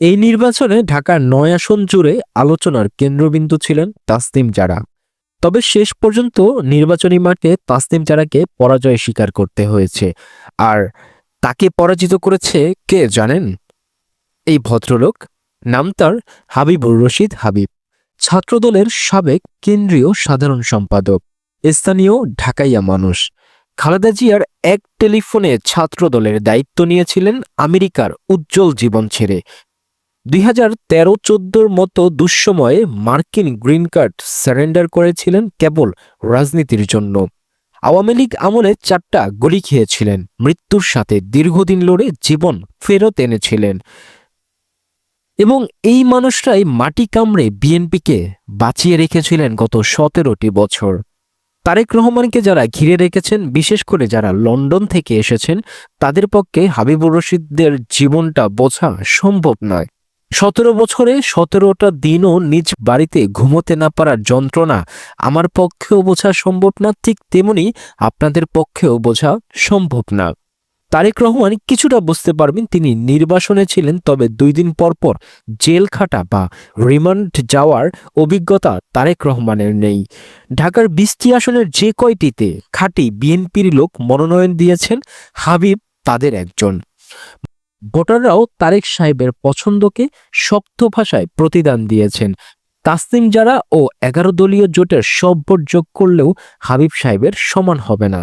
এই নির্বাচনে ঢাকার ৯ আসন জুড়ে আলোচনার কেন্দ্রবিন্দু ছিলেন তাসনিম জারা। তবে শেষ পর্যন্ত নির্বাচনী মাঠে তাসনিম জারাকে পরাজয় স্বীকার করতে হয়েছে। আর তাকে পরাজিত করেছে কে জানেন? এই ভদ্রলোক। নাম তার হাবিবুর রশিদ হাবিব। ছাত্রদলের সাবেক কেন্দ্রীয় সাধারণ সম্পাদক, স্থানীয় ঢাকাইয়া মানুষ। খালেদা জিয়ার এক টেলিফোনে ছাত্রদলের দায়িত্ব নিয়েছিলেন আমেরিকার উজ্জ্বল জীবন ছেড়ে। 2013-14 মতো দুঃসময়ে মার্কিন গ্রিন কার্ড সারেন্ডার করেছিলেন কেবল রাজনীতির জন্য। আওয়ামী লীগ আমলে 4টা গুলি খেয়েছিলেন, মৃত্যুর সাথে দীর্ঘদিন লড়ে জীবন ফেরত এনেছিলেন। এবং এই মানুষরাই মাটি কামড়ে বিএনপিকে বাঁচিয়ে রেখেছিলেন গত 17টি বছর। তারেক রহমানকে যারা ঘিরে রেখেছেন, বিশেষ করে যারা লন্ডন থেকে এসেছেন, তাদের পক্ষে হাবিবুর রশিদদের জীবনটা বোঝা সম্ভব নয়। 17 বছরে 17টা দিনও নিজ বাড়িতে ঘুমোতে না পারার যন্ত্রণা আমার পক্ষেও বোঝা সম্ভব না, ঠিক তেমনি আপনাদের পক্ষেও বোঝা সম্ভব না। তারেক রহমান কিছুটা বুঝতে পারবেন, তিনি নির্বাসনে ছিলেন, তবে 2 দিন পর পর জেল খাটা বা রিমান্ড যাওয়ার অভিজ্ঞতা তারেক রহমানের নেই। ঢাকার 20টি আসনের যে কয়টিতে খাঁটি বিএনপির লোক মনোনয়ন দিয়েছেন, হাবিব তাদের একজন। ভোটাররাও তারেক সাহেবের পছন্দকে শক্ত ভাষায় প্রতিদান দিয়েছেন। তাসনিম জারা ও 11 দলীয় জোটের সব ভোট যোগ করলেও হাবিব সাহেবের সমান হবে না।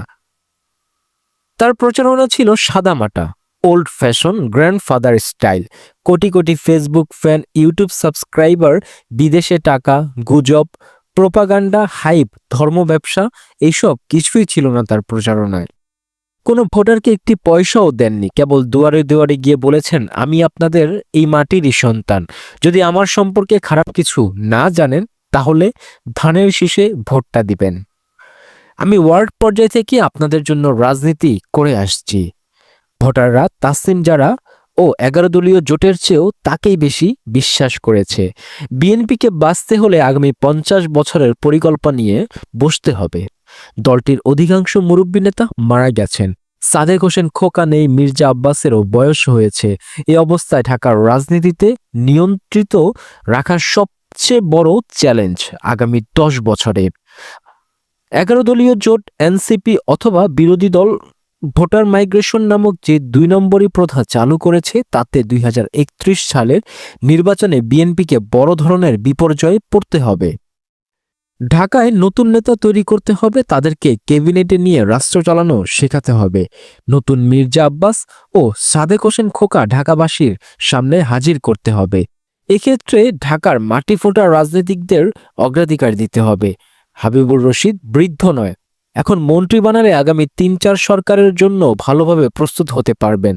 তার প্রচারণা ছিল সাদামাটা, old fashion, grandfather style. Crore crore Facebook fan, YouTube subscriber, বিদেশে টাকা, গুজব, প্রোপাগান্ডা, হাইপ, ধর্ম ব্যবসা, এইসব কিছুই ছিল না তার প্রচারণায়। কোনো ভোটারকে একটি পয়সাও দেননি, কেবল দুয়ারে দুয়ারে গিয়ে বলেছেন, আমি আপনাদের এই মাটিরই সন্তান। যদি আমার সম্পর্কে খারাপ কিছু না জানেন তাহলে ধানের শীষে ভোটটা দিবেন। আমি ওয়ার্ড পর্যায় থেকে আপনাদের জন্য রাজনীতি করে আসছি। ভোটাররা তাসনিম জারা ও 11 দলীয় জোটের চেয়েও তাকেই বেশি বিশ্বাস করেছে। বিএনপিকে বাঁচতে হলে আগামী 50 বছরের পরিকল্পনা নিয়ে বসতে হবে। দলটির অধিকাংশ মুরব্বী নেতা মারা গেছেন। সাদেক হোসেন খোকা নেই, মির্জা আব্বাসেরও বয়স হয়েছে। এই অবস্থায় ঢাকার রাজনীতিতে নিয়ন্ত্রিত রাখার সবচেয়ে বড় চ্যালেঞ্জ আগামী 10 বছরে। 11 দলীয় জোট, এনসিপি অথবা বিরোধী দল ভোটার মাইগ্রেশন নামক যে 2 নম্বরই প্রথা চালু করেছে, তাতে 2031 সালের নির্বাচনে বিএনপিকে বড় ধরনের বিপর্যয়ে পড়তে হবে। ঢাকায় নতুন নেতা তৈরি করতে হবে, তাদেরকে ক্যাবিনেটে নিয়ে রাষ্ট্র চালানো শেখাতে হবে। নতুন মির্জা আব্বাস ও সাদেক হোসেন খোকা ঢাকাবাসীর সামনে হাজির করতে হবে। এক্ষেত্রে ঢাকার মাটি ফোটা রাজনীতিকদের অগ্রাধিকার দিতে হবে। হাবিবুর রশিদ বৃদ্ধ নয়, এখন মন্ত্রী বানালে আগামী 3-4 সরকারের জন্য ভালোভাবে প্রস্তুত হতে পারবেন।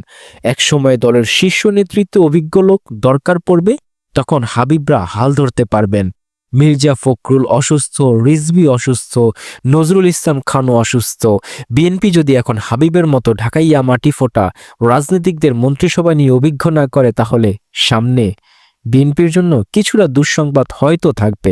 এক সময় দলের শীর্ষ নেতৃত্বে অভিজ্ঞ লোক দরকার পড়বে, তখন হাবিবরা হাল ধরতে পারবেন। মির্জা ফখরুল অসুস্থ, রিজভী অসুস্থ, নজরুল ইসলাম খানও অসুস্থ। বিএনপি যদি এখন হাবিবের মতো ঢাকাইয়া মাটি ফোটা রাজনীতিকদের মন্ত্রিসভা নিয়ে অভিজ্ঞ না করে, তাহলে সামনে বিএনপির জন্য কিছুটা দুঃসংবাদ হয়তো থাকবে।